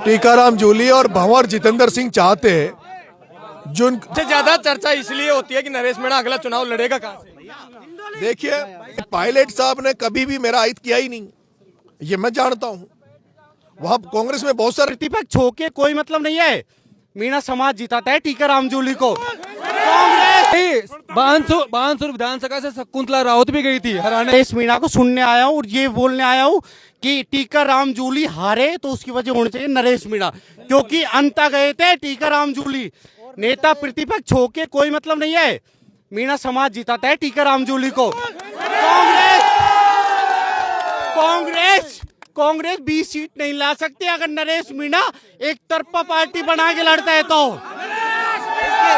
टीकाराम जूली और भंवर जितेंद्र सिंह चाहते हैं जिन सबसे ज्यादा चर्चा इसलिए होती है कि नरेश मीणा अगला चुनाव लड़ेगा कहां से? देखिए, पायलट साहब ने कभी भी मेरा हित किया ही नहीं, ये मैं जानता हूँ। वहाँ कांग्रेस में बहुत सारे प्रतिपक्ष होके कोई मतलब नहीं है। मीणा समाज जिताता है टीकाराम जूली को। कांग्रेस बानसूर विधानसभा से शकुंतला राउत भी गई थी हराने। इस मीणा को सुनने आया हूँ और ये बोलने आया हूँ कि टीकाराम जूली हारे तो उसकी वजह होनी चाहिए नरेश मीणा, क्योंकि अंत गए थे टीकाराम जूली। नेता प्रतिपक्ष होके कोई मतलब नहीं है। मीणा समाज जिताता है टीकाराम जूली को। कांग्रेस 20 सीट नहीं ला सकती अगर नरेश मीणा एक तरफा पार्टी बना के लड़ता है तो।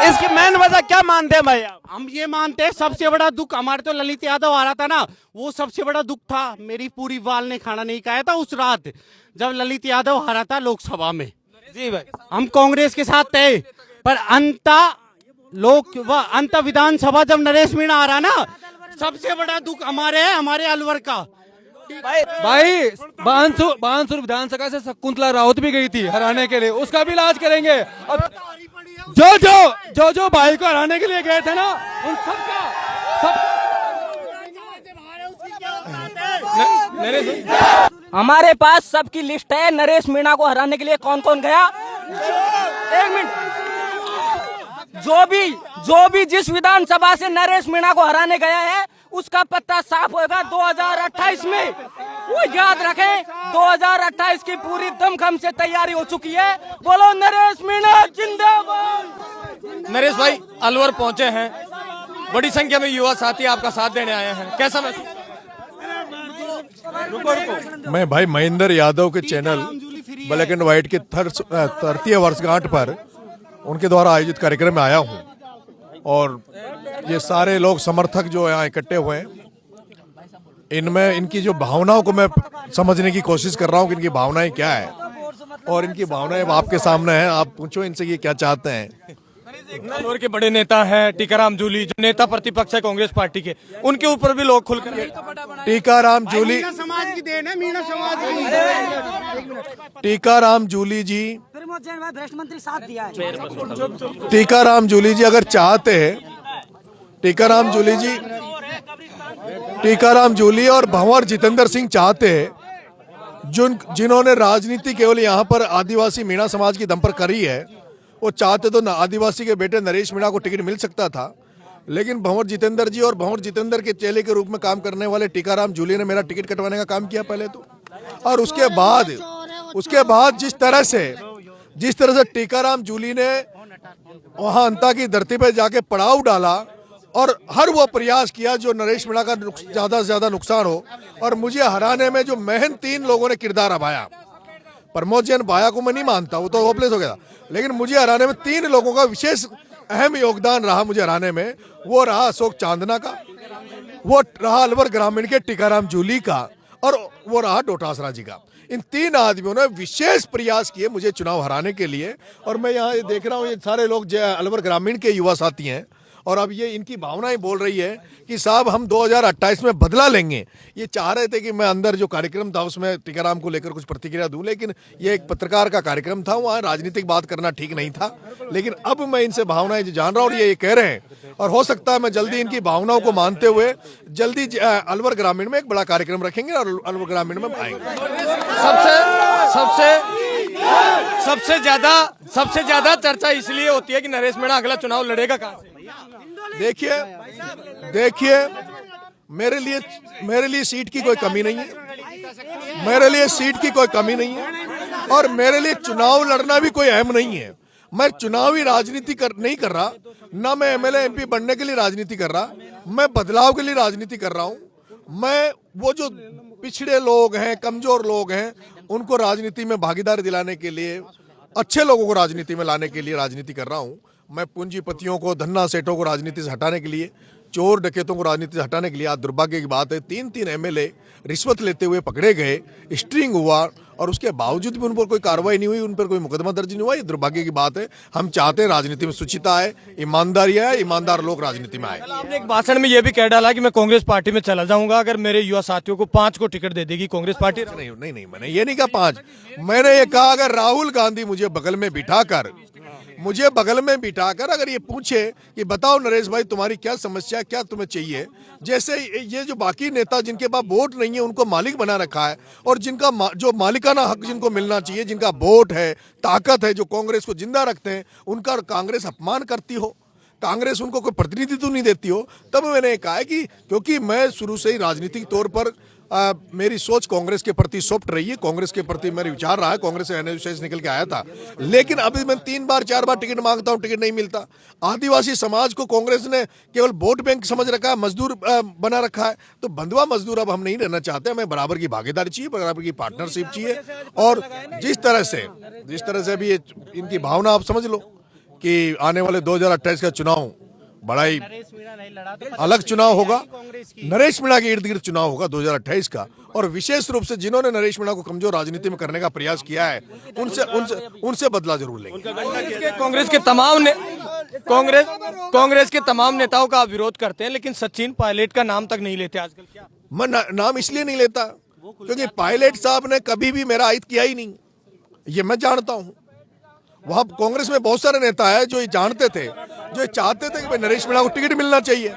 इसकी मेन वजह क्या मानते हैं भाई आप? हम ये मानते हैं सबसे बड़ा दुख हमारे तो ललित यादव आ रहा था ना, वो सबसे बड़ा दुख था। मेरी पूरी वाल ने खाना नहीं खाया था उस रात जब ललित यादव हारा था लोकसभा में। जी भाई, हम कांग्रेस के साथ थे, पर अंत विधानसभा जब नरेश मीणा आ रहा ना, सबसे बड़ा दुख हमारे अलवर का। भाई बानसूर विधानसभा से शकुंतला राउत भी गई थी हराने के लिए, उसका भी इलाज करेंगे। अब जो भाई को हराने के लिए गए थे ना, उन हमारे पास सबकी लिस्ट है। नरेश मीणा को हराने के लिए कौन कौन गया? एक मिनट। जो भी जिस विधानसभा से नरेश मीणा को हराने गया है उसका पत्ता साफ होगा 2028 में। वो याद रखें, 2028 की पूरी दमखम से तैयारी हो चुकी है। बोलो नरेश मीणा जिंदाबाद। नरेश भाई अलवर पहुंचे हैं, बड़ी संख्या में युवा साथी आपका साथ देने आए हैं, कैसा महसूस? मैं भाई महेंद्र यादव के चैनल ब्लैक एंड व्हाइट की 30वीं वर्षगांठ पर उनके द्वारा आयोजित कार्यक्रम में आया हूं और ये सारे लोग समर्थक जो यहाँ इकट्ठे हुए हैं, इनमें इनकी जो भावनाओं को मैं समझने की कोशिश कर रहा हूँ कि इनकी भावनाएं क्या है, और इनकी भावनाएं आपके सामने हैं। आप पूछो इनसे ये क्या चाहते हैं। अलवर के बड़े नेता हैं टीकाराम जूली, जो नेता प्रतिपक्ष है कांग्रेस पार्टी के, उनके ऊपर भी लोग खुलकर टीकाराम जूली, समाज की देन है मीणा समाज। टीकाराम जूली जी, भ्रष्ट मंत्री साथ दिया है। टीकाराम जूली जी अगर चाहते हैं, टीकाराम जूली और भंवर जितेंद्र सिंह चाहते हैं जिन्होंने राजनीति केवल यहाँ पर आदिवासी मीणा समाज की दम पर करी है, वो चाहते तो आदिवासी के बेटे नरेश मीणा को टिकट मिल सकता था, लेकिन भंवर जितेंद्र जी और भंवर जितेंद्र के चेले के रूप में काम करने वाले टीकाराम जूली ने मेरा टिकट कटवाने का काम किया पहले तो। और उसके बाद जिस तरह से टीकाराम जूली ने वहां अंता की धरती पर जाके पड़ाव डाला और हर वो प्रयास किया जो नरेश मीणा का ज्यादा से ज्यादा नुकसान हो, और मुझे हराने में जो महन 3 लोगों ने किरदार अभाया। प्रमोद जैन भाया को मैं नहीं मानता, वो तो होपलेस हो गया, लेकिन मुझे हराने में 3 लोगों का विशेष अहम योगदान रहा मुझे हराने में। वो रहा अशोक चांदना का, वो रहा अलवर ग्रामीण के टीकाराम जूली का, और वो रहा डोटासरा जी का। इन 3 आदमियों ने विशेष प्रयास किए मुझे चुनाव हराने के लिए। और मैं यहाँ देख रहा हूँ ये सारे लोग अलवर ग्रामीण के युवा साथी हैं, और अब ये इनकी भावनाएं बोल रही है कि साहब हम 2028 में बदला लेंगे। ये चाह रहे थे कि मैं अंदर जो कार्यक्रम था उसमें टीकाराम को लेकर कुछ प्रतिक्रिया दूं, लेकिन ये एक पत्रकार का कार्यक्रम था, वहाँ राजनीतिक बात करना ठीक नहीं था। लेकिन अब मैं इनसे भावनाएं जान रहा हूँ और ये कह रहे हैं, और हो सकता है मैं जल्दी इनकी भावनाओं को मानते हुए जल्दी अलवर ग्रामीण में एक बड़ा कार्यक्रम रखेंगे और अलवर ग्रामीण में आएंगे। सबसे ज्यादा चर्चा इसलिए होती है कि नरेश मीणा अगला चुनाव लड़ेगा कहां से? देखिए मेरे लिए सीट की कोई कमी नहीं है, मेरे लिए सीट की कोई कमी नहीं है, और मेरे लिए चुनाव लड़ना भी कोई अहम नहीं है। मैं चुनावी राजनीति नहीं कर रहा, ना मैं एमएलए एमपी बनने के लिए राजनीति कर रहा, मैं बदलाव के लिए राजनीति कर रहा हूं। मैं वो जो पिछड़े लोग हैं, कमजोर लोग हैं, उनको राजनीति में भागीदारी दिलाने के लिए, अच्छे लोगों को राजनीति में लाने के लिए राजनीति कर रहा हूं। मैं पूंजीपतियों को, धन्ना सेठों को राजनीति से हटाने के लिए, चोर डकैतों को राजनीति से हटाने के लिए, आज दुर्भाग्य की बात है 3 एमएलए रिश्वत लेते हुए पकड़े गए, स्ट्रिंग हुआ, और उसके बावजूद भी उन पर कोई कार्रवाई नहीं हुई, उन पर कोई मुकदमा दर्ज नहीं हुआ। ये दुर्भाग्य की बात है। हम चाहते हैं राजनीति में शुचिता है, ईमानदारी है, ईमानदार लोग राजनीति में आए। आपने एक भाषण में ये भी कह डाला कि मैं कांग्रेस पार्टी में चला जाऊंगा अगर मेरे युवा साथियों को 5 को टिकट दे देगी कांग्रेस पार्टी। नहीं, मैंने ये नहीं कहा 5, मैंने ये कहा अगर राहुल गांधी मुझे बगल में बिठाकर अगर ये पूछे कि बताओ नरेश भाई तुम्हारी क्या समस्या, क्या तुम्हें चाहिए, जैसे ये जो बाकी नेता जिनके पास वोट नहीं है उनको मालिक बना रखा है, और जिनका जो मालिकाना हक जिनको मिलना चाहिए, जिनका वोट है, ताकत है, जो कांग्रेस को जिंदा रखते हैं, उनका कांग्रेस अपमान करती हो, कांग्रेस उनको कोई प्रतिनिधित्व नहीं देती हो, तब मैंने कहा है कि क्योंकि मैं शुरू से ही राजनीतिक तौर पर मेरी सोच कांग्रेस के प्रति सॉफ्ट रही है, कांग्रेस के प्रति मेरा विचार रहा है, कांग्रेस से एनएसएस निकल के आया था, लेकिन अभी मैं 3 बार 4 बार टिकट मांगता हूं, टिकट नहीं मिलता। आदिवासी समाज को कांग्रेस ने केवल वोट बैंक समझ रखा है, मजदूर बना रखा है, तो बंधुआ मजदूर अब हम नहीं रहना चाहते। हमें बराबर की भागीदारी चाहिए, बराबर की पार्टनरशिप चाहिए, और जिस तरह से अभी इनकी भावना आप समझ लो कि आने वाले 2028 का चुनाव बड़ा ही अलग चुनाव होगा, नरेश मीणा के इर्द गिर्द चुनाव होगा 2028 का, और विशेष रूप से जिन्होंने नरेश मीणा को कमजोर राजनीति में करने का प्रयास किया है उनसे बदला जरूर लेंगे। कांग्रेस के तमाम नेताओं का आप विरोध करते हैं, लेकिन सचिन पायलट का नाम तक नहीं लेते आजकल। क्या मैं नाम इसलिए नहीं लेता क्योंकि पायलट साहब ने कभी भी मेरा हित किया ही नहीं, ये मैं जानता हूं। वहां कांग्रेस में बहुत सारे नेता है जो ये जानते थे, जो ये चाहते थे कि भाई नरेश मीणा को टिकट मिलना चाहिए।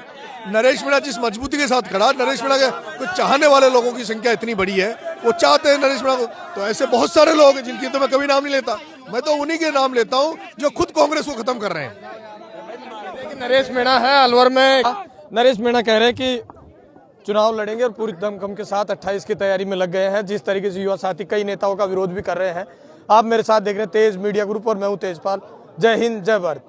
नरेश मीणा जिस मजबूती के साथ खड़ा, नरेश मीणा के कुछ चाहने वाले लोगों की संख्या इतनी बड़ी है, वो चाहते हैं नरेश मीणा को। तो ऐसे बहुत सारे लोग हैं जिनकी तो मैं कभी नाम नहीं लेता, मैं तो उन्हीं के नाम लेता हूं जो खुद कांग्रेस को खत्म कर रहे हैं। नरेश मीणा है अलवर में, नरेश मीणा कह रहे हैं कि चुनाव लड़ेंगे और पूरी दमखम के साथ 28 की तैयारी में लग गए हैं। जिस तरीके से युवा साथी कई नेताओं का विरोध भी कर रहे हैं। आप मेरे साथ देख रहे हैं तेज मीडिया ग्रुप और मैं हूं तेजपाल। जय हिंद, जय भारत।